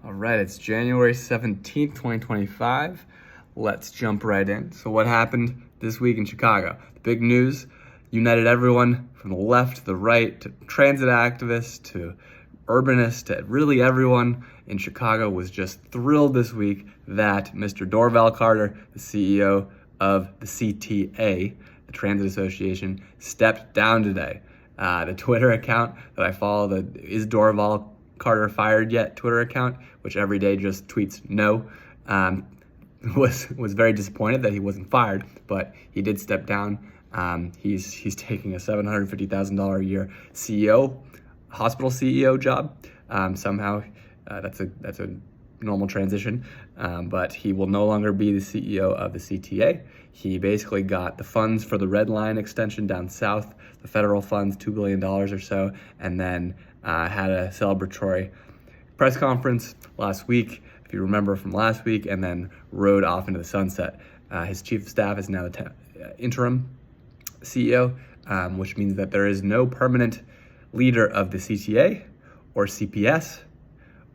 All right, it's January 17th, 2025. Let's jump right in. So what happened this week in Chicago? The big news united everyone from the left to the right, to transit activists, to urbanists, to really everyone in Chicago was just thrilled this week that Mr. Dorval Carter, the CEO of the CTA, the Transit Association, stepped down today. The Twitter account that I follow, the Is Dorval Carter Fired Yet Twitter account, which every day just tweets no, was very disappointed that he wasn't fired, but he did step down. He's taking a $750,000 a year hospital CEO job. Somehow that's a normal transition, but he will no longer be the CEO of the CTA. He basically got the funds for the Red Line extension down south, the federal funds, $2 billion or so, and then had a celebratory press conference last week, if you remember from last week, and then rode off into the sunset. His chief of staff is now the interim CEO, which means that there is no permanent leader of the CTA or CPS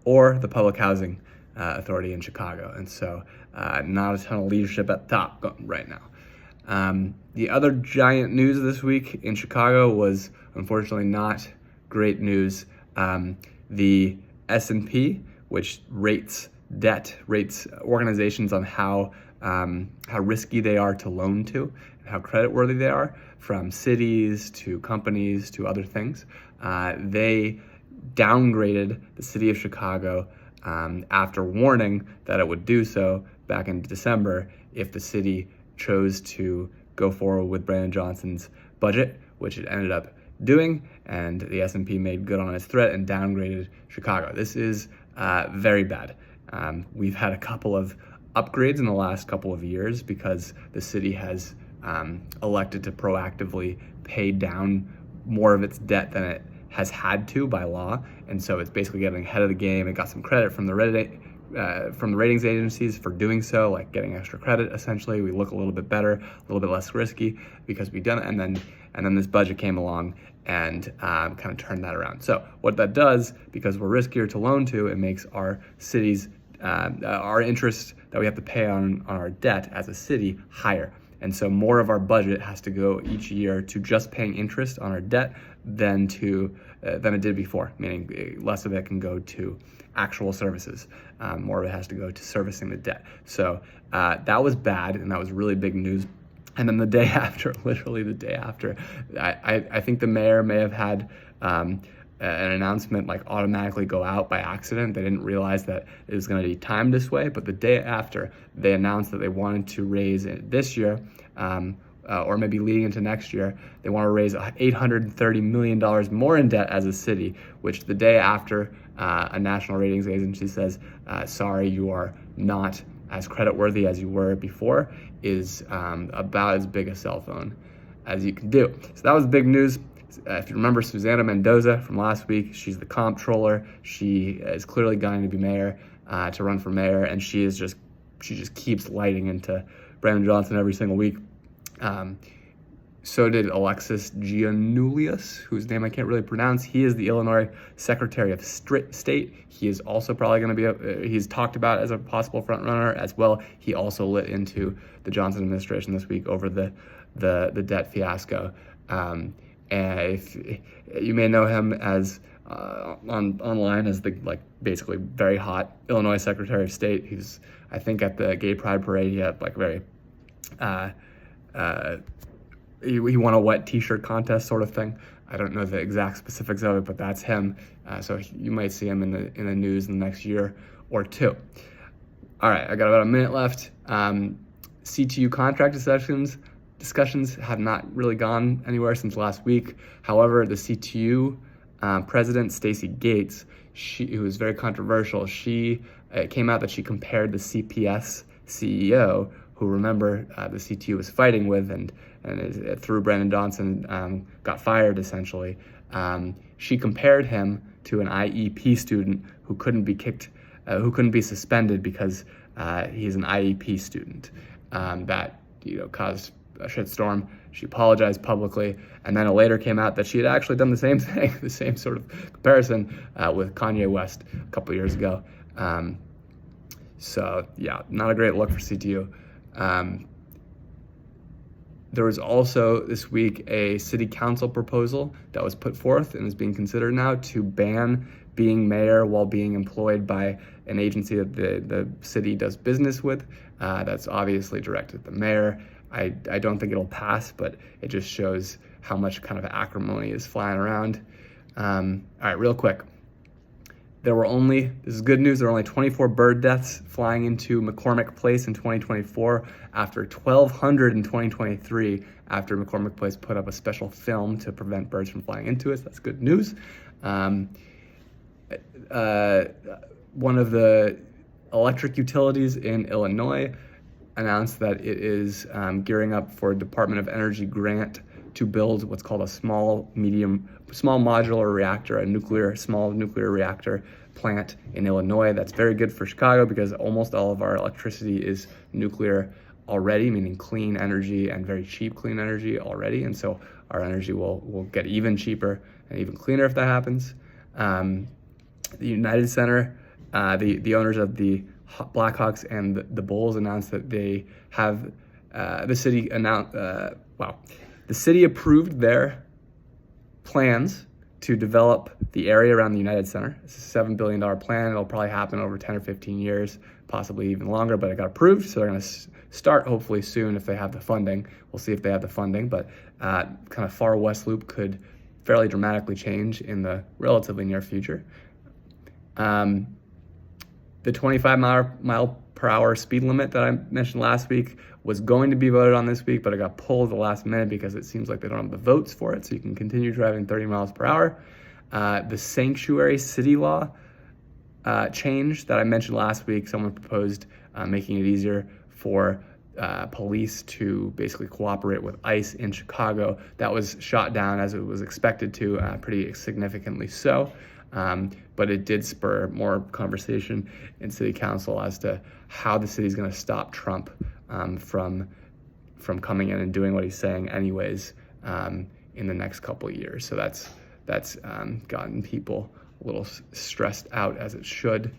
or the Public Housing Authority in Chicago. And so not a ton of leadership at the top right now. The other giant news this week in Chicago was unfortunately not great news. The S&P, which rates organizations on how risky they are to loan to and how creditworthy they are, from cities to companies to other things. They downgraded the city of Chicago after warning that it would do so back in December if the city chose to go forward with Brandon Johnson's budget, which it ended up doing, and the S&P made good on its threat and downgraded Chicago. This is very bad. We've had a couple of upgrades in the last couple of years because the city has elected to proactively pay down more of its debt than it has had to by law, and so it's basically getting ahead of the game. It got some credit from the ratings agencies for doing so, like getting extra credit. Essentially, we look a little bit better, a little bit less risky because we've done it. And then this budget came along and kind of turned that around. So what that does, because we're riskier to loan to, it makes our cities, our interest that we have to pay on our debt as a city higher. And so more of our budget has to go each year to just paying interest on our debt than it did before, meaning less of it can go to actual services. More of it has to go to servicing the debt. So that was bad, and that was really big news. And then the day after, literally the day after, I think the mayor may have had an announcement like automatically go out by accident. They didn't realize that it was going to be timed this way, but the day after, they announced that they wanted to raise it this year, or maybe leading into next year, they want to raise $830 million more in debt as a city, which the day after a national ratings agency says, sorry, you are not as creditworthy as you were before, is about as big a cell phone as you can do. So that was big news. If you remember Susana Mendoza from last week, she's the comptroller. She is clearly going to be mayor, to run for mayor, and she just keeps lighting into Brandon Johnson every single week. So did Alexis Giannoulias, whose name I can't really pronounce. He is the Illinois Secretary of State. He is also probably going to be, he's talked about as a possible front runner as well. He also lit into the Johnson administration this week over the debt fiasco. And if you may know him as online as the basically very hot Illinois Secretary of State. He's, I think, at the Gay Pride Parade, he had very he won a wet t-shirt contest sort of thing. I don't know the exact specifics of it, but that's him. So you might see him in the news in the next year or two. All right, I got about a minute left. CTU contract discussions have not really gone anywhere since last week. However, the CTU president, Stacey Gates, who was very controversial, it came out that she compared the CPS CEO, who, remember, the CTU was fighting with and through Brandon Johnson got fired essentially. She compared him to an IEP student who couldn't be suspended because he's an IEP student. That caused a shitstorm. She apologized publicly, and then it later came out that she had actually done the same thing, the same sort of comparison with Kanye West a couple years ago. So yeah, not a great look for CTU. There was also this week a city council proposal that was put forth and is being considered now to ban being mayor while being employed by an agency that the city does business with. That's obviously directed at the mayor. I don't think it'll pass, but it just shows how much kind of acrimony is flying around. All right, real quick. This is good news, there were only 24 bird deaths flying into McCormick Place in 2024 after 1,200 in 2023 after McCormick Place put up a special film to prevent birds from flying into it. So that's good news. One of the electric utilities in Illinois announced that it is gearing up for a Department of Energy grant to build what's called a small modular reactor, small nuclear reactor plant in Illinois. That's very good for Chicago because almost all of our electricity is nuclear already, meaning clean energy and very cheap clean energy already. And so our energy will get even cheaper and even cleaner if that happens. The United Center, the owners of the Blackhawks and the Bulls announced that they have, the city approved their plans to develop the area around the United Center. It's a $7 billion plan. It'll probably happen over 10 or 15 years, possibly even longer, but it got approved. So they're going to start hopefully soon if they have the funding. We'll see if they have the funding, but kind of far west loop could fairly dramatically change in the relatively near future. The 25 mile per hour speed limit that I mentioned last week was going to be voted on this week, but it got pulled at the last minute because it seems like they don't have the votes for it, so you can continue driving 30 miles per hour. The sanctuary city law change that I mentioned last week, someone proposed making it easier for police to basically cooperate with ICE in Chicago. That was shot down as it was expected to, pretty significantly so. But it did spur more conversation in city council as to how the city's going to stop Trump from coming in and doing what he's saying anyways in the next couple of years. So that's gotten people a little stressed out, as it should.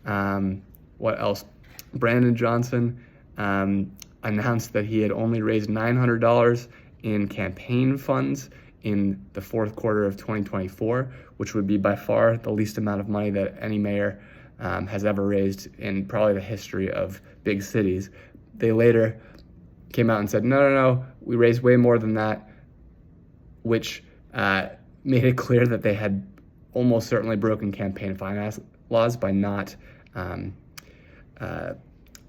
What else? Brandon Johnson announced that he had only raised $900 in campaign funds in the fourth quarter of 2024, which would be by far the least amount of money that any mayor has ever raised in probably the history of big cities. They later came out and said, no, we raised way more than that, which made it clear that they had almost certainly broken campaign finance laws by not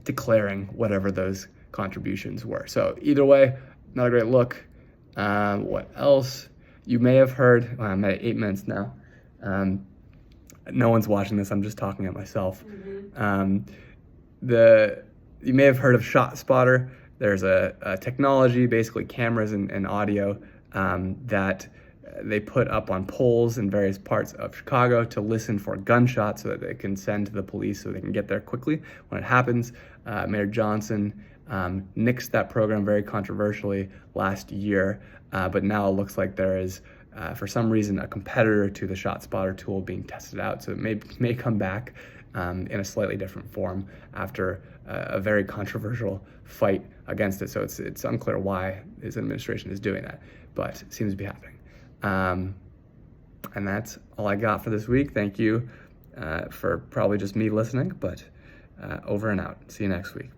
declaring whatever those contributions were. So either way, not a great look. What else? You may have heard, I'm at 8 minutes now. No one's watching this, I'm just talking at myself. You may have heard of ShotSpotter. There's a technology, basically cameras and audio, that they put up on poles in various parts of Chicago to listen for gunshots so that they can send to the police so they can get there quickly when it happens. Mayor Johnson nixed that program very controversially last year, but now it looks like there is, for some reason, a competitor to the ShotSpotter tool being tested out. So it may come back in a slightly different form after a very controversial fight against it. So it's unclear why his administration is doing that, but it seems to be happening. And that's all I got for this week. Thank you for probably just me listening, but over and out. See you next week.